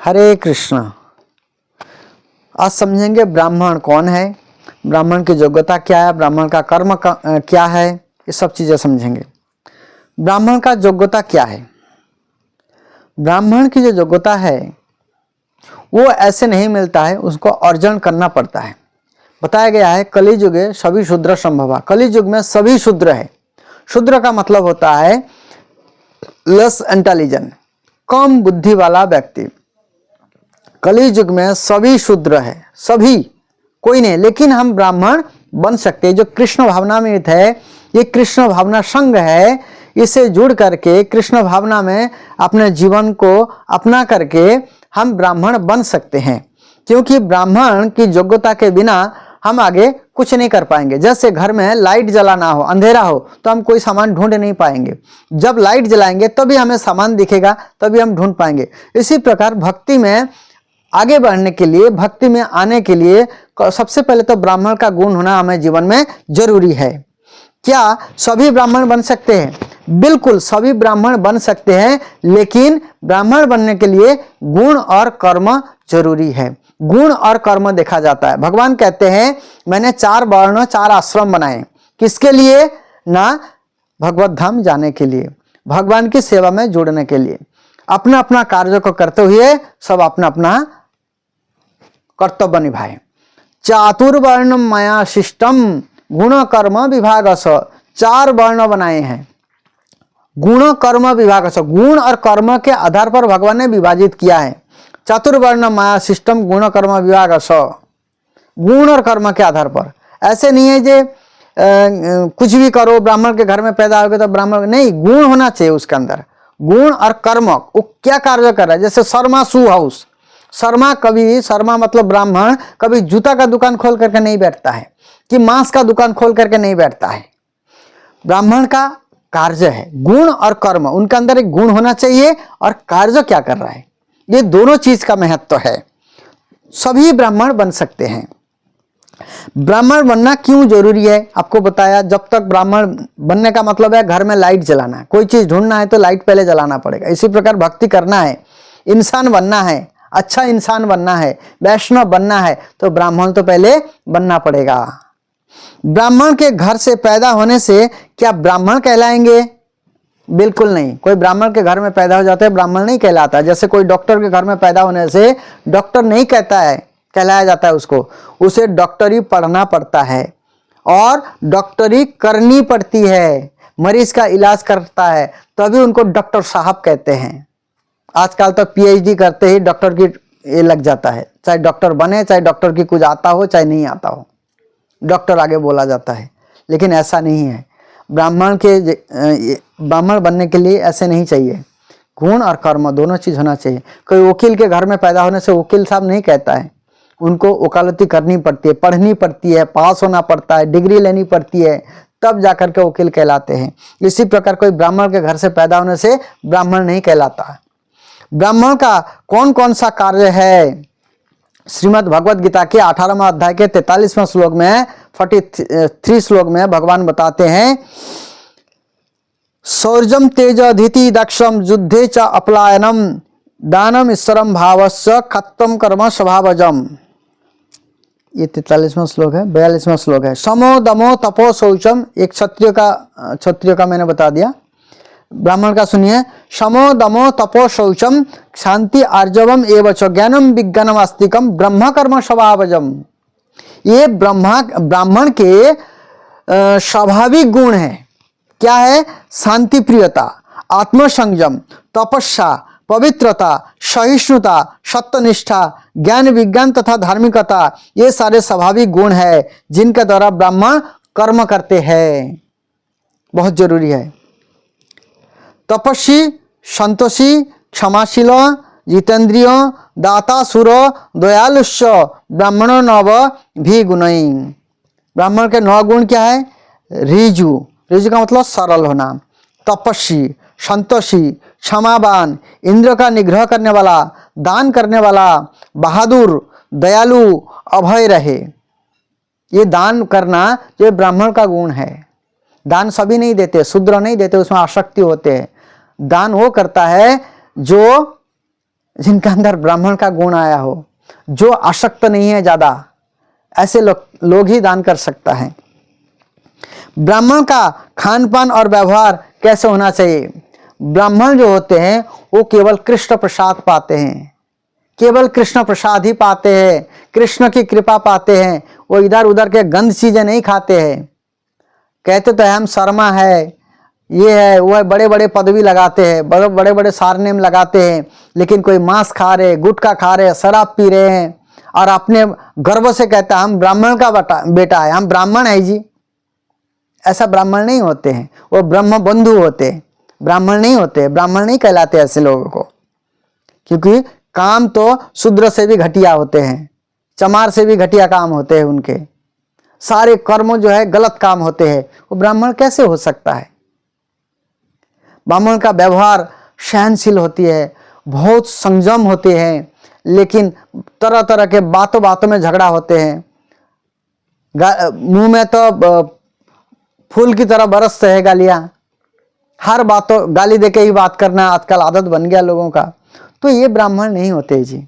हरे कृष्ण। आज समझेंगे ब्राह्मण कौन है, ब्राह्मण की योग्यता क्या है, ब्राह्मण का कर्म क्या है, ये सब चीज़ें समझेंगे। ब्राह्मण का योग्यता क्या है? ब्राह्मण की जो योग्यता है वो ऐसे नहीं मिलता है, उसको अर्जन करना पड़ता है। बताया गया है कलियुगे सभी शूद्र संभवा। कलियुग में सभी शूद्र है। शूद्र का मतलब होता है लेस इंटेलिजेंट, कम बुद्धि वाला व्यक्ति। कलियुग में सभी शूद्र है, सभी, कोई नहीं। लेकिन हम ब्राह्मण बन सकते हैं। जो कृष्ण भावनामृत है, ये कृष्ण भावना संघ है, इसे जुड़ करके कृष्ण भावना में अपने जीवन को अपना करके हम ब्राह्मण बन सकते हैं। क्योंकि ब्राह्मण की योग्यता के बिना हम आगे कुछ नहीं कर पाएंगे। जैसे घर में लाइट जलाना हो, अंधेरा हो, तो हम कोई सामान ढूंढ नहीं पाएंगे। जब लाइट जलाएंगे तभी हमें सामान दिखेगा, तभी हम ढूंढ पाएंगे। इसी प्रकार भक्ति में आगे बढ़ने के लिए, भक्ति में आने के लिए सबसे पहले तो ब्राह्मण का गुण होना हमें जीवन में जरूरी है। क्या सभी ब्राह्मण बन सकते हैं? बिल्कुल सभी ब्राह्मण बन सकते हैं, लेकिन ब्राह्मण बनने के लिए गुण और कर्म जरूरी है। गुण और कर्म देखा जाता है। भगवान कहते हैं मैंने 4 वर्ण 4 आश्रम बनाए। किसके लिए? ना भगवत धाम जाने के लिए, भगवान की सेवा में जुड़ने के लिए। अपना अपना कार्य को करते हुए सब अपना अपना कर्तव्य निभाए। चातुर्वर्ण माया शिष्टम गुण कर्म विभाग। 4 वर्ण बनाए हैं, गुण कर्म विभाग। गुण और कर्म के आधार पर भगवान ने विभाजित किया है। चातुर्वर्ण माया सिस्टम गुण कर्म विभाग। गुण और कर्म के आधार पर। ऐसे नहीं है जे कुछ भी करो, ब्राह्मण के घर में पैदा हो गए तो ब्राह्मण नहीं, गुण होना चाहिए उसके अंदर। गुण और कर्म, वो क्या कार्य कर रहा है। जैसे शर्मा शू हाउस, शर्मा मतलब ब्राह्मण कभी जूता का दुकान खोल करके नहीं बैठता है, कि मांस का दुकान खोल करके नहीं बैठता है। ब्राह्मण का कार्य है गुण और कर्म, उनके अंदर एक गुण होना चाहिए और कार्य क्या कर रहा है, ये दोनों चीज का महत्व है। सभी ब्राह्मण बन सकते हैं। ब्राह्मण बनना क्यों जरूरी है आपको बताया। जब तक ब्राह्मण बनने का मतलब है घर में लाइट जलाना है, कोई चीज ढूंढना है तो लाइट पहले जलाना पड़ेगा। इसी प्रकार भक्ति करना है, इंसान बनना है, अच्छा इंसान बनना है, वैष्णव बनना है, तो ब्राह्मण तो पहले बनना पड़ेगा। ब्राह्मण के घर से पैदा होने से क्या ब्राह्मण कहलाएंगे? बिल्कुल नहीं। कोई ब्राह्मण के घर में पैदा हो जाता है ब्राह्मण नहीं कहलाता। जैसे कोई डॉक्टर के घर में पैदा होने से डॉक्टर नहीं कहता है, कहलाया जाता है उसको। उसे डॉक्टरी पढ़ना पड़ता है और डॉक्टरी करनी पड़ती है। मरीज का इलाज करता है तभी उनको डॉक्टर साहब कहते हैं। आजकल तो पीएचडी करते ही डॉक्टर की ये लग जाता है। चाहे डॉक्टर बने, चाहे डॉक्टर की कुछ आता हो चाहे नहीं आता हो, डॉक्टर आगे बोला जाता है। लेकिन ऐसा नहीं है। ब्राह्मण बनने के लिए ऐसे नहीं चाहिए। गुण और कर्म दोनों चीज होना चाहिए। कोई वकील के घर में पैदा होने से वकील साहब नहीं कहता है, उनको वकालती करनी पड़ती है, पढ़नी पड़ती है, पास होना पड़ता है, डिग्री लेनी पड़ती है, तब जाकर के वकील कहलाते हैं। इसी प्रकार कोई ब्राह्मण के घर से पैदा होने से ब्राह्मण नहीं कहलाता। ब्राह्मण का कौन कौन सा कार्य है? श्रीमद् भगवद गीता के 18वां अध्याय के 43वां श्लोक में 43 श्लोक में भगवान बताते हैं शौर्यम तेज अधीति दक्षम युद्धे च अपलायनम दानम ईश्वरम भावस्य खत्तम कर्म स्वभावजम। ये 43वां श्लोक है। 42वां श्लोक है समो दमो तपो शौचम। एक क्षत्रिय का मैंने बता दिया। ब्राह्मण का सुनिए। समो दमो तपो शौचम शांति आर्जवम एवच ज्ञानम विज्ञानम आस्तिकम ब्रह्म कर्म स्वभावजम। ये ब्राह्मण के स्वाभाविक गुण है। क्या है? शांति प्रियता, आत्मसंयम, तपस्या, पवित्रता, सहिष्णुता, सत्यनिष्ठा, ज्ञान विज्ञान तथा धार्मिकता, ये सारे स्वाभाविक गुण है जिनके द्वारा ब्राह्मण कर्म करते हैं। बहुत जरूरी है। तपस्वी, संतोषी, क्षमाशील, जितेंद्रिय, दाता सुर, दयालुष्य ब्राह्मणो नव भी गुणई। ब्राह्मण के 9 गुण क्या है? ऋजु का मतलब सरल होना, तपस्वी, संतोषी, क्षमावान, इंद्र का निग्रह करने वाला, दान करने वाला, बहादुर, दयालु, अभय रहे। ये दान करना जो ब्राह्मण का गुण है। दान सभी नहीं देते, शूद्र नहीं देते, उसमें आसक्ति होते हैं। दान वो करता है जो जिनके अंदर ब्राह्मण का गुण आया हो, जो आसक्त नहीं है ज़्यादा, ऐसे लोग ही दान कर सकता है। ब्राह्मण का खान पान और व्यवहार कैसे होना चाहिए? ब्राह्मण जो होते हैं वो केवल कृष्ण प्रसाद पाते हैं, केवल कृष्ण प्रसाद ही पाते हैं, कृष्ण की कृपा पाते हैं। वो इधर उधर के गंद चीजें नहीं खाते हैं। कहते तो है हम शर्मा है, ये है वो है, बड़े बड़े पदवी लगाते हैं, बड़े बड़े सारनेम लगाते हैं, लेकिन कोई मांस खा रहे, गुटखा खा रहे, शराब पी रहे हैं और अपने गर्व से कहता है हम ब्राह्मण का बेटा है, हम ब्राह्मण है जी। ऐसा ब्राह्मण नहीं होते हैं, वो ब्रह्म बंधु होते हैं, ब्राह्मण नहीं होते, ब्राह्मण नहीं कहलाते ऐसे लोगों को। क्योंकि काम तो शूद्र से भी घटिया होते हैं, चमार से भी घटिया काम होते हैं, उनके सारे कर्म जो है गलत काम होते हैं। वो ब्राह्मण कैसे हो सकता है? ब्राह्मण का व्यवहार सहनशील होती है, बहुत संयम होते हैं, लेकिन तरह तरह के बातों बातों में झगड़ा होते हैं। मुंह में तो फूल की तरह बरसते हैं गालियां, हर बातों गाली देके ही बात करना आजकल आदत बन गया लोगों का। तो ये ब्राह्मण नहीं होते जी।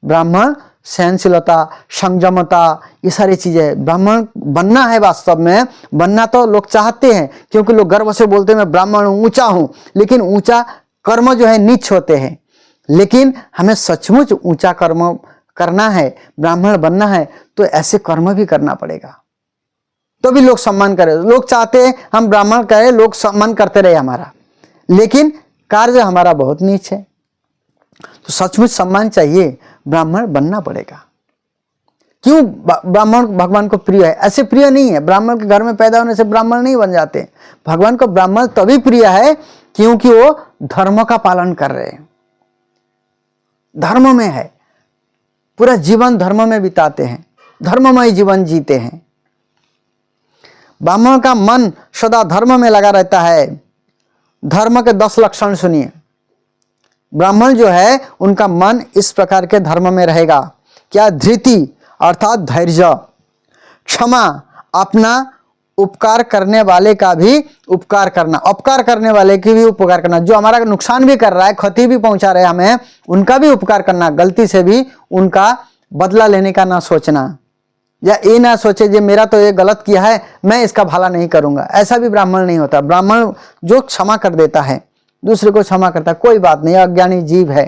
ब्राह्मण सहनशीलता, संयमता, ये सारी चीजें ब्राह्मण बनना है। वास्तव में बनना तो लोग चाहते हैं, क्योंकि लोग गर्व से बोलते हैं मैं ब्राह्मण हूं, ऊंचा हूं, लेकिन ऊंचा कर्म जो है नीच होते हैं। लेकिन हमें सचमुच ऊंचा कर्म करना है, ब्राह्मण बनना है, तो ऐसे कर्म भी करना पड़ेगा, तो भी लोग सम्मान करें। लोग चाहते हैं हम ब्राह्मण करें, लोग सम्मान करते रहे हमारा, लेकिन कार्य हमारा बहुत नीच है, तो सचमुच सम्मान चाहिए, ब्राह्मण बनना पड़ेगा। क्यों ब्राह्मण भगवान को प्रिय है? ऐसे प्रिय नहीं है, ब्राह्मण के घर में पैदा होने से ब्राह्मण नहीं बन जाते। भगवान को ब्राह्मण तभी प्रिय है क्योंकि वो धर्म का पालन कर रहे हैं, धर्म में है, पूरा जीवन धर्म में बिताते हैं, धर्ममय जीवन जीते हैं। ब्राह्मण का मन सदा धर्म में लगा रहता है। धर्म के 10 लक्षण सुनिए। ब्राह्मण जो है उनका मन इस प्रकार के धर्म में रहेगा। क्या? धृति अर्थात धैर्य, क्षमा, अपना उपकार करने वाले का भी उपकार करना, उपकार करने वाले की भी उपकार करना, जो हमारा नुकसान भी कर रहा है, क्षति भी पहुंचा रहे हमें, उनका भी उपकार करना, गलती से भी उनका बदला लेने का ना सोचना, या ये ना सोचे जो मेरा तो ये गलत किया है मैं इसका भला नहीं करूंगा। ऐसा भी ब्राह्मण नहीं होता। ब्राह्मण जो क्षमा कर देता है, दूसरे को क्षमा करता है, कोई बात नहीं, अज्ञानी जीव है,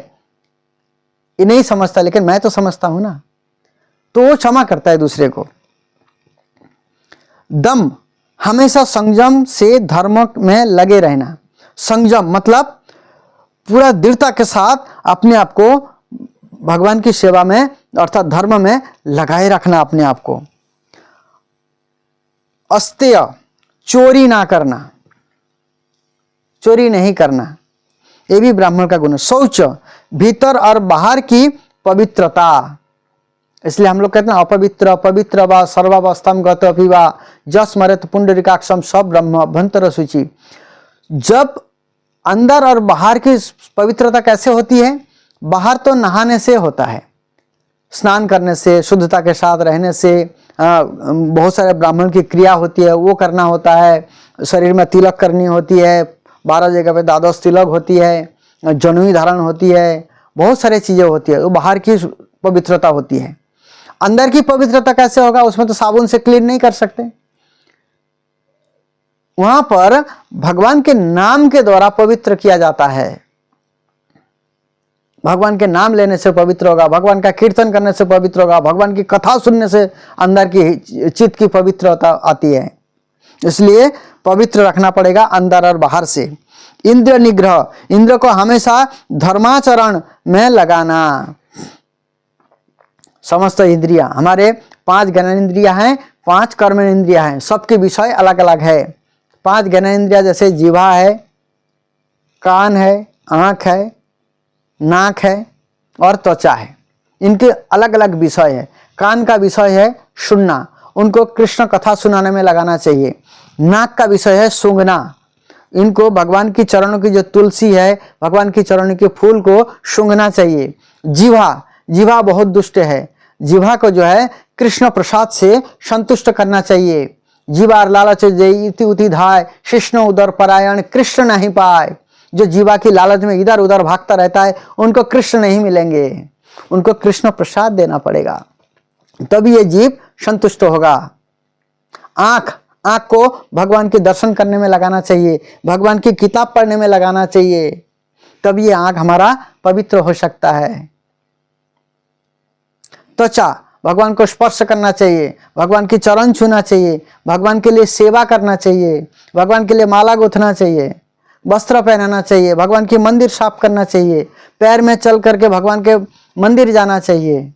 ये नहीं समझता, लेकिन मैं तो समझता हूं ना, तो वो क्षमा करता है दूसरे को। दम, हमेशा संयम से धर्म में लगे रहना। संयम मतलब पूरा दृढ़ता के साथ अपने आप को भगवान की सेवा में अर्थात धर्म में लगाए रखना अपने आप को। अस्तेय, चोरी ना करना, चोरी नहीं करना, ये भी ब्राह्मण का गुण है। शौच, भीतर और बाहर की पवित्रता। इसलिए हम लोग कहते हैं अपवित्र पवित्र व सर्वावस्थम गत अभिवा जस मरत पुंडरीकाक्षम सब ब्रह्म अभ्यंतर शुचि। जब अंदर और बाहर की पवित्रता कैसे होती है? बाहर तो नहाने से होता है, स्नान करने से, शुद्धता के साथ रहने से, बहुत सारे ब्राह्मण की क्रिया होती है, वो करना होता है। शरीर में तिलक करनी होती है, 12 जगह पे द्वादश तिलक होती है, जनेऊ धारण होती है, बहुत सारी चीजें होती है, वो बाहर की पवित्रता होती है। अंदर की पवित्रता कैसे होगा? उसमें तो साबुन से क्लीन नहीं कर सकते। वहां पर भगवान के नाम के द्वारा पवित्र किया जाता है। भगवान के नाम लेने से पवित्र होगा, भगवान का कीर्तन करने से पवित्र होगा, भगवान की कथा सुनने से अंदर की चित्त की पवित्रता आती है। इसलिए पवित्र रखना पड़ेगा अंदर और बाहर से। इंद्र निग्रह, इंद्र को हमेशा धर्माचरण में लगाना। समस्त इंद्रियां, हमारे 5 ज्ञानेंद्रियां हैं, 5 कर्मेंद्रियां हैं, सबके विषय अलग अलग है। 5 ज्ञानेंद्रियां जैसे जीवा है, कान है, आंख है, नाक है और त्वचा है, इनके अलग अलग विषय है। कान का विषय है सुनना, उनको कृष्ण कथा सुनाने में लगाना चाहिए। नाक का विषय है सूंघना, इनको भगवान की चरणों की जो तुलसी है, भगवान की चरणों के फूल को सूंघना चाहिए। जीवा, जीवा बहुत दुष्ट है, जीवा को जो है कृष्ण प्रसाद से संतुष्ट करना चाहिए। जीवा लालच जय इति उति धाय, कृष्ण उदर परायण कृष्ण नहीं पाए। जो जीवा की लालच में इधर उधर भागता रहता है, उनको कृष्ण नहीं मिलेंगे, उनको कृष्ण प्रसाद देना पड़ेगा, तभी ये जीव संतुष्ट होगा। आंख को भगवान के दर्शन करने में लगाना चाहिए, भगवान की किताब पढ़ने में लगाना चाहिए, तब ये आंख हमारा पवित्र हो सकता है। त्वचा, भगवान को स्पर्श करना चाहिए, भगवान की चरण छूना चाहिए, भगवान के लिए सेवा करना चाहिए, भगवान के लिए माला गुथना चाहिए, वस्त्र पहनाना चाहिए, भगवान की मंदिर साफ करना चाहिए, पैर में चल करके भगवान के मंदिर जाना चाहिए,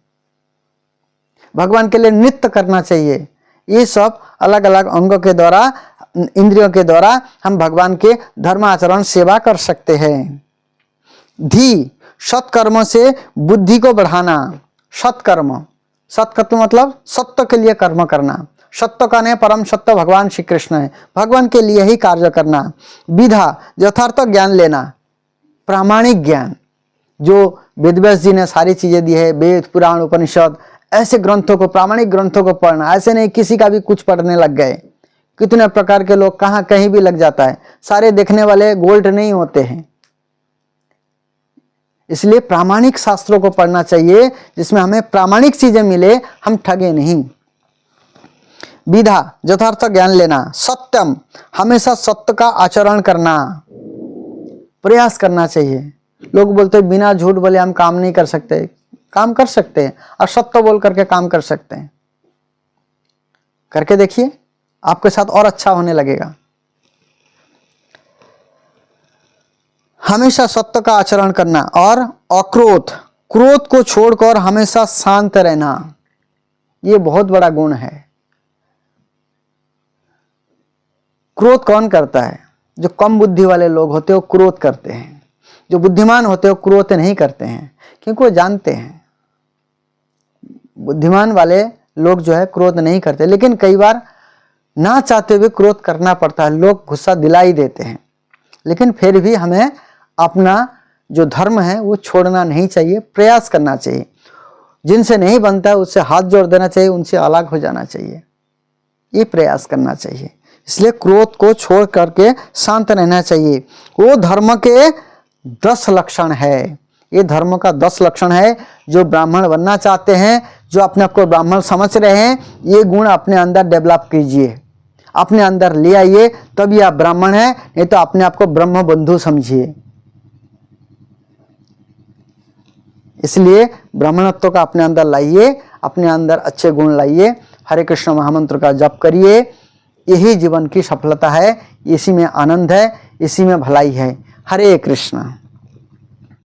भगवान के लिए नृत्य करना चाहिए। ये सब अलग अलग अंगों के द्वारा, इंद्रियों के द्वारा हम भगवान के धर्माचरण सेवा कर सकते हैं। धी, सत्कर्मों से बुद्धि को बढ़ाना। सत्कर्म, सत्कर्म मतलब सत्य के लिए कर्म करना। सत्य का नहीं, परम सत्य भगवान श्री कृष्ण है, भगवान के लिए ही कार्य करना। विधा, यथार्थ ज्ञान लेना, प्रामाणिक ज्ञान, जो वेदव्यास जी ने सारी चीजें दी है, वेद पुराण उपनिषद, ऐसे ग्रंथों को, प्रामाणिक ग्रंथों को पढ़ना। ऐसे नहीं किसी का भी कुछ पढ़ने लग गए, कितने प्रकार के लोग कहाँ कहीं भी लग जाता है। सारे देखने वाले गोल्ड नहीं होते हैं, इसलिए प्रामाणिक शास्त्रों को पढ़ना चाहिए, जिसमें हमें प्रामाणिक चीजें मिले, हम ठगे नहीं। विधा, यथार्थ ज्ञान लेना। सत्यम, हमेशा सत्य का आचरण करना, प्रयास करना चाहिए। लोग बोलते हैं बिना झूठ बोले हम काम नहीं कर सकते, काम कर सकते हैं, और सत्य बोल करके काम कर सकते हैं। करके देखिए, आपके साथ और अच्छा होने लगेगा। हमेशा सत्य का आचरण करना। और अक्रोध, क्रोध को छोड़कर हमेशा शांत रहना, ये बहुत बड़ा गुण है। क्रोध कौन करता है? जो कम बुद्धि वाले लोग होते हैं वो क्रोध करते हैं, जो बुद्धिमान होते हैं वो क्रोध नहीं करते हैं, क्योंकि वो जानते हैं। बुद्धिमान वाले लोग जो है क्रोध नहीं करते, लेकिन कई बार ना चाहते हुए क्रोध करना पड़ता है, लोग गुस्सा दिला ही देते हैं। लेकिन फिर भी हमें अपना जो धर्म है वो छोड़ना नहीं चाहिए, प्रयास करना चाहिए। जिनसे नहीं बनता है उससे हाथ जोड़ देना चाहिए, उनसे अलग हो जाना चाहिए, ये प्रयास करना चाहिए। इसलिए क्रोध को छोड़ करके शांत रहना चाहिए। वो धर्म के 10 लक्षण है, ये धर्म का 10 लक्षण है। जो ब्राह्मण बनना चाहते हैं, जो अपने आप को ब्राह्मण समझ रहे हैं, ये गुण अपने अंदर डेवलप कीजिए, अपने अंदर ले आइए, तभी आप ब्राह्मण हैं, नहीं तो अपने आप को ब्रह्म बंधु समझिए। इसलिए ब्राह्मणत्व का अपने अंदर लाइए, अपने अंदर अच्छे गुण लाइए, हरे कृष्ण महामंत्र का जप करिए। यही जीवन की सफलता है, इसी में आनंद है, इसी में भलाई है। हरे कृष्ण।